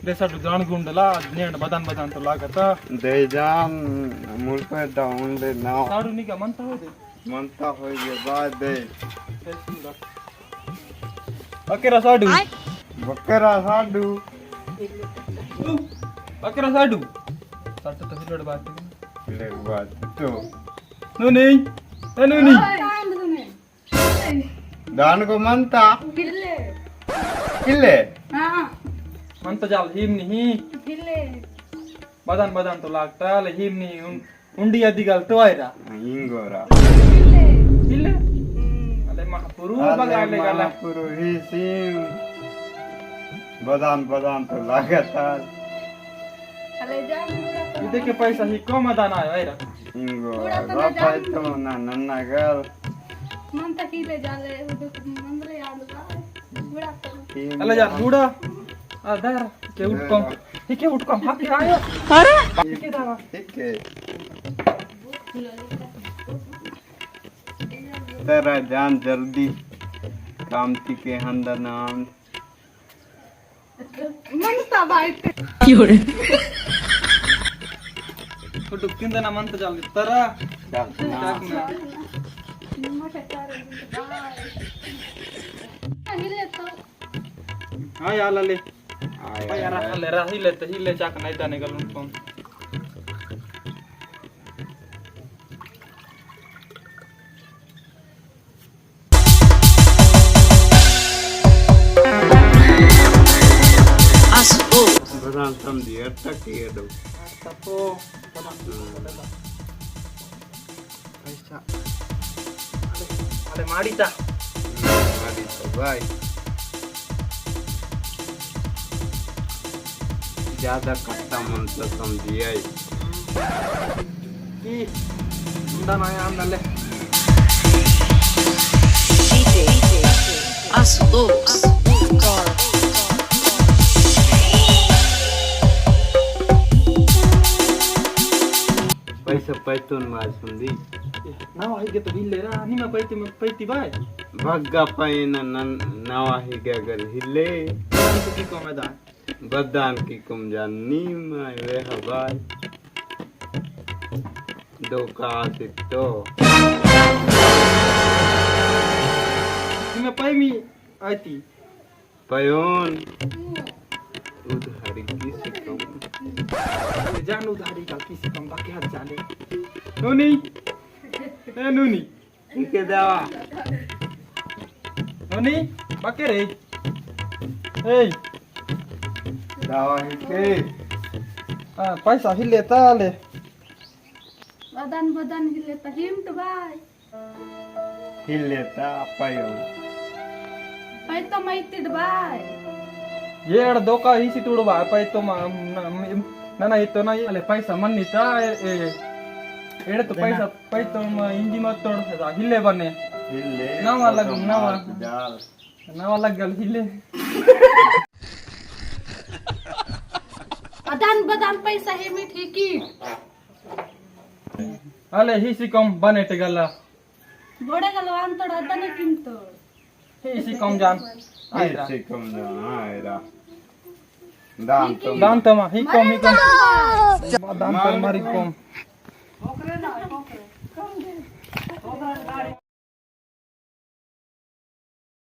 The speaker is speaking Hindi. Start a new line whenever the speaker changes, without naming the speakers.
रेसाट जान गुंडला नेंड बदान बदान तो लागता
दे जान मुल्पे डाउन ले ना
साडू नी का मनता हो दे
मनता होय जे बाद दे
बकेरा साडू
बकरा साडू
बकेरा साडू साट तो हिलड़ बात
ले बात तो
नो नहीं नो नहीं
दान को मनता
किल्ले
किले
हां
मनता जाल हिम नहीं
किल्ले
बदान बदान तो लागता ले हिम नहीं उंडी आदि गल तो आयरा
इंगोरा
किल्ले
हिले अले महापुरु बगाले गला
पुरु ही सिम बदान बदान तो लागता
अले जा
देखे पैसा ही कम दाना आयो आयरा
इंगोरा बापा तो ना नन्ना गल
मन तक किल्ले जाले मंदले याद बा बुढ़ा तो
अले जा बूढ़ा आ दारा के उठ कम के उठ कम हाथ आयो अरे के दावा
ठीक है तेरा जान जल्दी कामती के अंदर नाम
मनता भाई
फोटो किंद ना मनता जाल तरा
मोठे तारे हिले तो
हां याला ले यार ले हिले तो हिले चाक नहीं ताने गल उठ कम
बदान समझी अटक के दो
तपो पैसा अरे माडीता
हमारी तो भाई ज्यादा कट्टा मन तो समझी आई
की दाना आम ले
पैसा पैतून मार सुंदी
नाव आहे तो हिले रा नि में पैती बाय
भग्गा पैन नवा ही गगर हिले
तो की को मैदान
बदान की कुम जानी मैं वे हवाई दो का तो
नि में पै मी आती
पयोन उधारी किसी कम
जान उधारी का किसी कम बाकी हाथ जाने नूनी ए नूनी
इनके दावा
नूनी बाके रे ए
दावा ही के
पैसा हिले ताले
बदन बदन हिले तो हिमट भाई
हिले ता पयो
पै तो मैतिड भाई
येड दोका हिसी तुडू बा पै तो ना इतो ना अले पैसा मन्नीता एड़े तो पैसा पै तो इंजी मत तोड़ हिले बने
हिले
नवा लग नवा
जाल
नवा लग गल हिले
बदन बदन पैसा हिमिट हिकी
अले हिसी कम बने ते गला
बोड़े गलो अंतड़ अदने किंतो
हिसी कम जान आयरा
ऐसे कम ना आयरा दान तो
दान तो मा ही कम दान तो मारी कम